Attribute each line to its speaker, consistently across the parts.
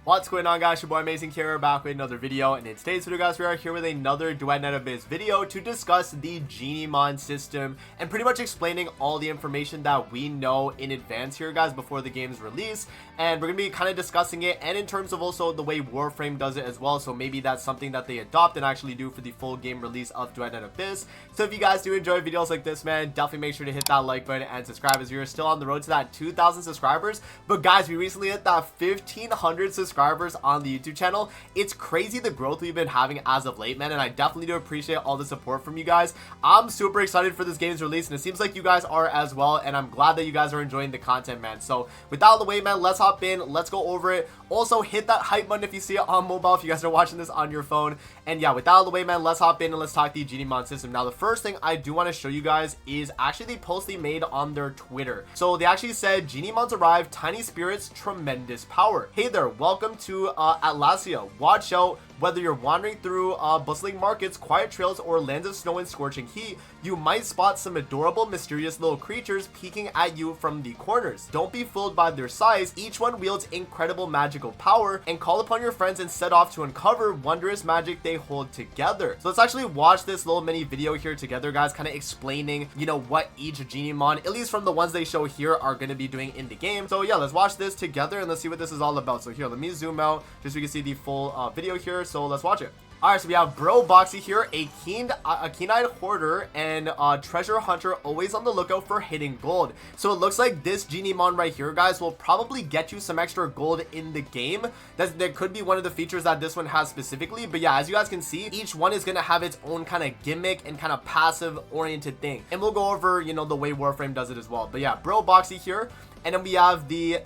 Speaker 1: What's going on, guys? Your boy Amazing here, back with another video, and in today's video, guys, we are here with another Duet Abyss video to discuss the Geniemon system and pretty much explaining all the information that we know in advance here, guys, before the game's release. And we're gonna be kind of discussing it, and in terms of also the way Warframe does it as well, so maybe that's something that they adopt and actually do for the full game release of Duet Abyss. So if you guys do enjoy videos like this, man, definitely make sure to hit that like button and subscribe, as we are still on the road to that 2,000 subscribers. But guys, we recently hit that 1,500 subscribers on the YouTube channel. It's crazy the growth we've been having as of late, man, and I definitely do appreciate all the support from you guys. I'm super excited for this game's release, and it seems like you guys are as well, and I'm glad that you guys are enjoying the content, man. So with that out of the way, man, let's hop in, let's go over it. Also hit that hype button if you see it on mobile, if you guys are watching this on your phone. And yeah, with that out of the way, man, let's hop in and let's talk the Geniemon system. Now, the first thing I do want to show you guys is actually the post they made on their Twitter. So they actually said, Geniemons arrived, tiny spirits, tremendous power. Hey there, welcome to Atlasia. Watch out. Whether you're wandering through bustling markets, quiet trails, or lands of snow and scorching heat, you might spot some adorable, mysterious little creatures peeking at you from the corners. Don't be fooled by their size. Each one wields incredible magical power, and call upon your friends and set off to uncover wondrous magic they hold together. So let's actually watch this little mini video here together, guys, kind of explaining, you know, what each Geniemon, at least from the ones they show here, are going to be doing in the game. So yeah, let's watch this together and let's see what this is all about. So here, let me zoom out just so you can see the full video here. So let's watch it. Alright, so we have Bro Boxy here, a keen-eyed hoarder and treasure hunter, always on the lookout for hidden gold. So it looks like this Geniemon right here, guys, will probably get you some extra gold in the game. That could be one of the features that this one has specifically. But yeah, as you guys can see, each one is going to have its own kind of gimmick and kind of passive-oriented thing. And we'll go over, you know, the way Warframe does it as well. But yeah, Bro Boxy here. And then we have the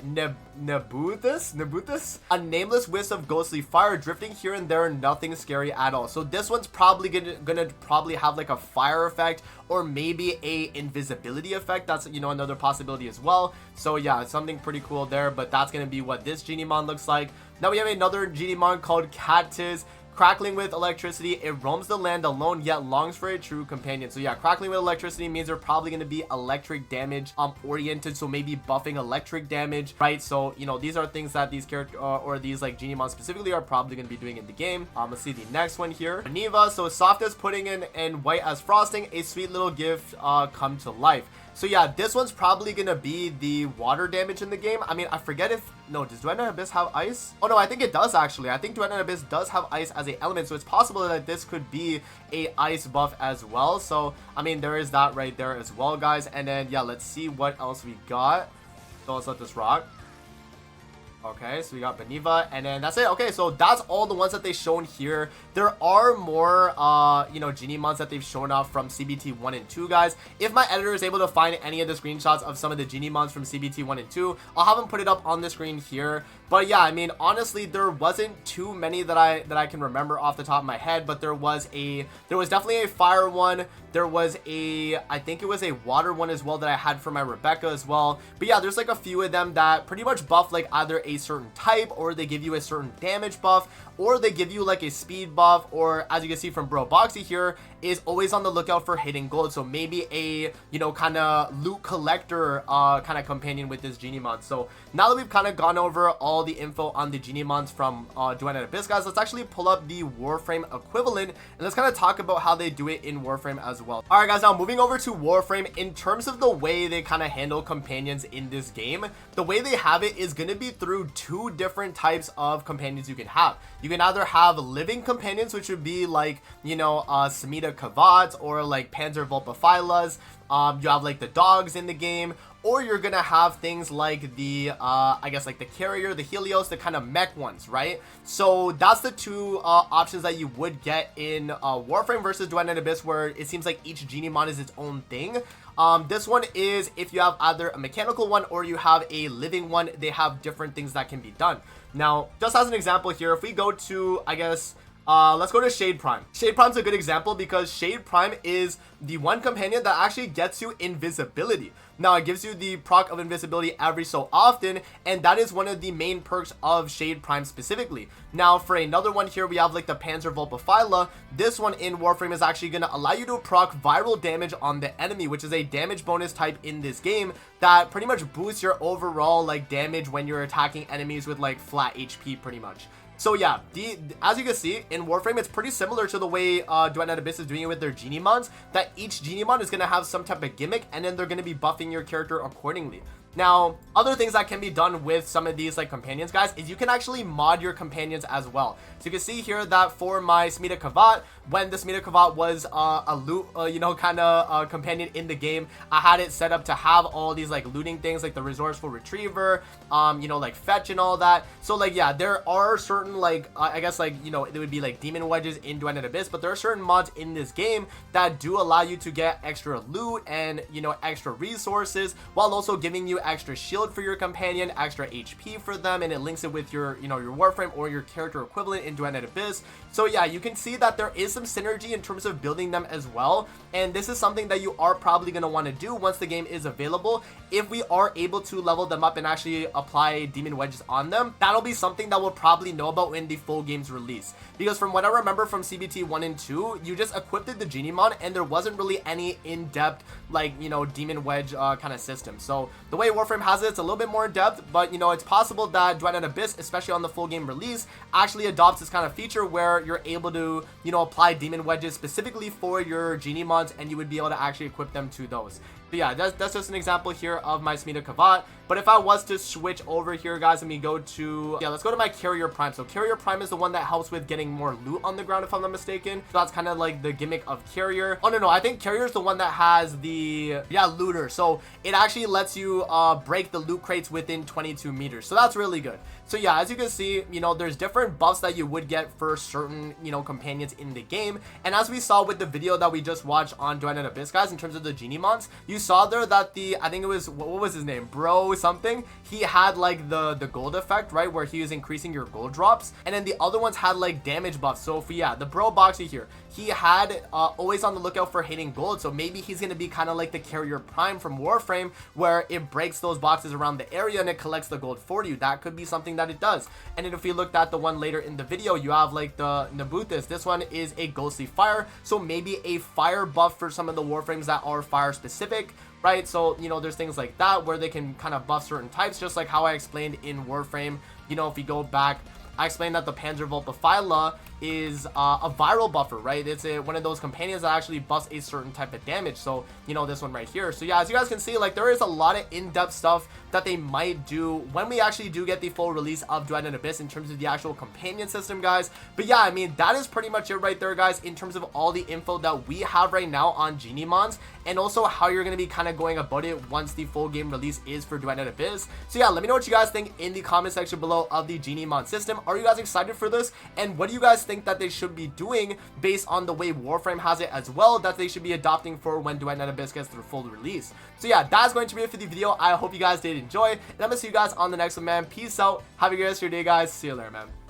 Speaker 1: Nebuthus, a nameless wisp of ghostly fire drifting here and there, nothing scary at all. So this one's probably gonna probably have like a fire effect or maybe a invisibility effect. That's, you know, another possibility as well. So yeah, something pretty cool there, but that's gonna be what this Geniemon looks like. Now we have another Geniemon called Cactus. Crackling with electricity, it roams the land alone, yet longs for a true companion. So yeah, crackling with electricity means they're probably going to be electric damage oriented, so maybe buffing electric damage, right? So, you know, these are things that these characters or these like Geniemon specifically are probably going to be doing in the game. Let's see the next one here. Neva, so soft as pudding and white as frosting, a sweet little gift come to life. So yeah, this one's probably gonna be the water damage in the game. I mean, I forget if, no, does Duet Abyss have ice? Oh no, I think it does actually. I think Duet Abyss does have ice as an element, so it's possible that this could be a ice buff as well. So I mean, there is that right there as well, guys. And then yeah, let's see what else we got. So let's let this rock. Okay, so we got Beneva, and then that's it. Okay, so that's all the ones that they've shown here. There are more, you know, Geniemons that they've shown off from CBT 1 and 2, guys. If my editor is able to find any of the screenshots of some of the Geniemons from CBT 1 and 2, I'll have them put it up on the screen here. But yeah, I mean, honestly, there wasn't too many that I can remember off the top of my head, but there was definitely a fire one. There was I think it was a water one as well that I had for my Rebecca as well. But yeah, there's like a few of them that pretty much buff like either a certain type, or they give you a certain damage buff, or they give you like a speed buff, or as you can see from Bro Boxy here, is always on the lookout for hidden gold. So maybe a, you know, kind of loot collector kind of companion with this Geniemon. So now that we've kind of gone over all the info on the Geniemons from Duet Abyss, guys, let's actually pull up the Warframe equivalent and let's kind of talk about how they do it in Warframe as well. All right, guys, now moving over to Warframe, in terms of the way they kind of handle companions in this game, the way they have it is going to be through two different types of companions you can have. You can either have living companions, which would be like, you know, Samita Kavats or like Panzer Vulpaphilas. You have like the dogs in the game, or you're gonna have things like the I guess like the carrier, the Helios, the kind of mech ones, right? So that's the two options that you would get in Warframe versus Duet Abyss, where it seems like each Geniemon is its own thing. This one is if you have either a mechanical one or you have a living one, they have different things that can be done. Now, just as an example here, if we go to, I guess, let's go to Shade Prime. Shade Prime's a good example because Shade Prime is the one companion that actually gets you invisibility. Now, it gives you the proc of invisibility every so often, and that is one of the main perks of Shade Prime specifically. Now, for another one here, we have like the Panzervolpaphyla. This one in Warframe is actually going to allow you to proc viral damage on the enemy, which is a damage bonus type in this game that pretty much boosts your overall like damage when you're attacking enemies with like flat HP pretty much. So yeah, as you can see, in Warframe, it's pretty similar to the way Duet and Abyss is doing it with their Geniemons, that each Geniemon is going to have some type of gimmick, and then they're going to be buffing your character accordingly. Now, other things that can be done with some of these like companions, guys, is you can actually mod your companions as well. So you can see here that for my Smita Kavat, when the Smita Kavat was a loot, kind of companion in the game, I had it set up to have all these like looting things, like the resourceful retriever, like fetch and all that. So like, yeah, there are certain like, I guess like, it would be like demon wedges in Duet and Abyss, but there are certain mods in this game that do allow you to get extra loot and, extra resources, while also giving you extra shield for your companion, extra HP for them, and it links it with your, your Warframe or your character equivalent in Duet and Abyss. So yeah, you can see that there is some synergy in terms of building them as well, and this is something that you are probably going to want to do once the game is available. If we are able to level them up and actually apply demon wedges on them, that'll be something that we'll probably know about when the full game's release, because from what I remember from CBT 1 and 2, you just equipped the Geniemon and there wasn't really any in-depth like demon wedge kind of system. So the way Warframe has it, it's a little bit more in depth, but it's possible that Duet and Abyss, especially on the full game release, actually adopts this kind of feature where you're able to apply demon wedges specifically for your Geniemons, and you would be able to actually equip them to those. But yeah, that's just an example here of my Smita Kavat. But if I was to switch over here, guys, let me go to, let's go to my Carrier Prime. So Carrier Prime is the one that helps with getting more loot on the ground, if I'm not mistaken. So that's kind of like the gimmick of Carrier. Oh, no, I think Carrier is the one that has the, Looter. So it actually lets you break the loot crates within 22 meters. So that's really good. So yeah, as you can see, there's different buffs that you would get for certain, companions in the game. And as we saw with the video that we just watched on Duet and Abyss, guys, in terms of the Geniemons, you saw there that I think it was, what was his name? Bro something. He had like the gold effect, right? Where he was increasing your gold drops. And then the other ones had like damage buffs. So if the Bro Boxy here, he had always on the lookout for hitting gold. So maybe he's going to be kind of like the Carrier Prime from Warframe, where it breaks those boxes around the area and it collects the gold for you. That could be something that it does. And then if we looked at the one later in the video, you have like the Nabuthus. This one is a ghostly fire. So maybe a fire buff for some of the Warframes that are fire specific, right? So, there's things like that where they can kind of buff certain types, just like how I explained in Warframe. If you go back, I explained that the Panzervolpaphyla is a viral buffer, right? It's one of those companions that actually buffs a certain type of damage. So, this one right here. So yeah, as you guys can see, like there is a lot of in-depth stuff that they might do when we actually do get the full release of Duet and Abyss in terms of the actual companion system, guys. But yeah, I mean, that is pretty much it right there, guys, in terms of all the info that we have right now on Geniemons, and also how you're going to be kind of going about it once the full game release is for Duet and Abyss. So yeah, let me know what you guys think in the comment section below of the Geniemon system. Are you guys excited for this? And what do you guys think that they should be doing based on the way Warframe has it as well, that they should be adopting for when Duet and Abyss gets their full release? So yeah, that's going to be it for the video. I hope you guys did enjoy, and I'm gonna see you guys on the next one, man. Peace out. Have a good rest of your day, guys. See you later, man.